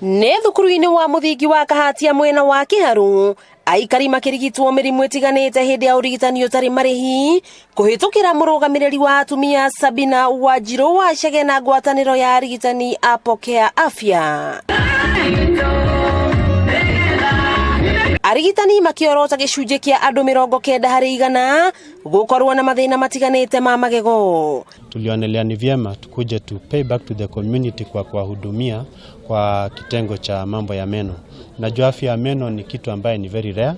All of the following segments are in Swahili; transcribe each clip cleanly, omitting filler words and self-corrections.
Nĩ thukuru-inĩ wa mũthingi wa Kahatia mwena wa Kiharu, aikari makĩrigitwo mĩrimũ ĩtiganĩte hĩndĩ ya ũrigitani ũtarĩ marĩhi kũhĩtũkĩra mũrũgamĩrĩri wa atumia Sabina Wanjiru wa Chege na ngwatanĩro ya arigitani a Pokea Afya. Arigitani makiorota gĩcunjĩ kĩa andũ 90 harĩ 100 gũkorwo na mathĩna matiganĩte ma magego. Tulionelea ni vyema tukuje to pay back to the community kwa kuwahudumia kwa kitengo cha mambo ya meno. Najua afya ya meno ni kitu ambaye ni very rare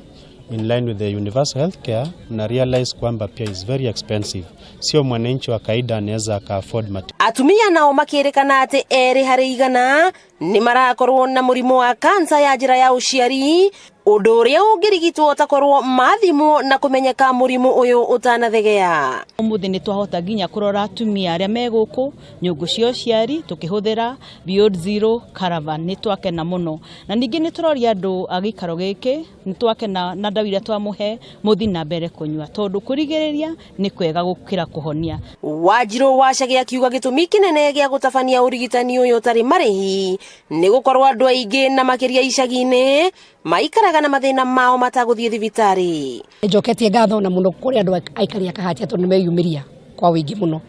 in line with the universal health care, na realize kwamba pia is very expensive. Sio mwananchi wa kaida anaweza ka afford matibabu. Atumia nao makĩrĩkana atĩ 2 harĩ 100 nĩ marakorwo na mũrimũ wa kansa ya njĩra ya ũciari, ũndũ ũrĩa ũngĩrigitwo takorwo mathimo na kũmenyeka mũrimũ ũyũ ũtanathegea. Ũmũthĩ nĩ twahota nginya kũrora atumia arĩa megũkũ nyũngũ cia ũciari tukĩhũthĩra Beyond Zero Caravan. Nĩ twakena mũno, na ningĩ nĩ tũroria andũ a gĩikaro gĩkĩ nĩ twakena na ndawa iria twamũhe mũthi na mbere kũnyua, tondũ kũrigĩrĩria nĩ kwega gũkĩra kũhonia. Wanjiru wa Chege akiuga gĩtũmi kĩnene gĩa gũtabania ũrigitani ũyũ ũtarĩ marĩhi nĩ gũkorwo andũ aingĩ na makĩria icagi-inĩ maikaraga na mathĩna mao matagũthiĩ thibitarĩ. Njoketie ngatho na mũno kũrĩ andũ aikari a Kahatia tondũ nĩ meyumĩria kwa wĩingĩ mũno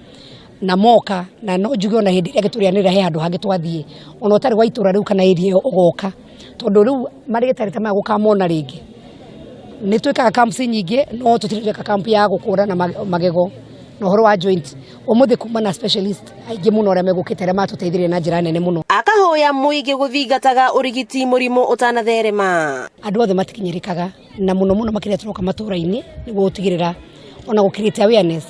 na moka, na no njuge ona hĩndĩ ĩrĩa gĩtũrĩanĩra he handũ hangĩ twathiĩ ona ũtarĩ wa itũra rĩu kana area ĩyo ũgoka, tondũ rĩu marĩgĩtarĩ ta magũkamona rĩngĩ. Nĩ twĩkaga camps nyingĩ no tũtirĩka camp ya gũkũra na magego na ũhoro wa joint. Ũmũthĩ kuma na specialist aingĩ mũno arĩa megũkĩte arĩa matũteithirie na njĩra nene mũno. Akahoya mũingĩ gũthingataga ũrigiti mũrimũ ũtanatherema. Andũ othe matikinyĩrĩkaga na mũno mũno makĩria tũroka matũra-inĩ nĩguo gũtigĩrĩra ona gũkirĩte awareness.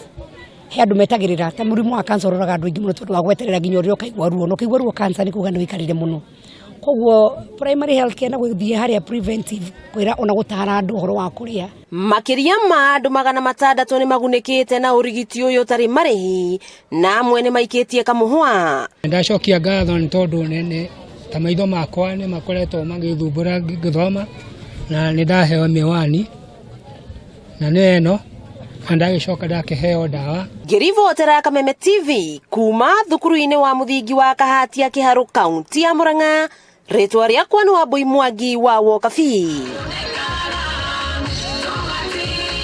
He andũ metagĩrĩra ta mũrimũ wa cancer ũroraga andũ aingĩ mũno tondũ wa gweterera nginya ũrĩa ũkaigua ruo. No kĩigua ruo cancer nĩ kuga nĩ wĩkarire mũno. Koguo primary health care na gũthiĩ harĩa preventive kwĩra ona gũtara andũ ũhoro wa kũrĩa. Makĩria ma andũ 600 nĩ magunĩkĩte na ũrigiti ũyũ ũtarĩ marĩhi na amwe nĩ maikĩtie kamũhwa. Ndacokia ngatho nĩ tondũ nene ta maitho makwa nĩ makoretwo magĩthumbũra ngĩthoma na nĩ ndaheo miwani na neno ndagĩcoka ndakĩheo ndawa. Ngĩribotera Kameme TV kuma thukuru-inĩ wa mũthingi wa Kahatia Kiharu kaunti ya Murang'a, rĩtwa rĩakwa nĩ Wambui Mwangi wa Wokabi.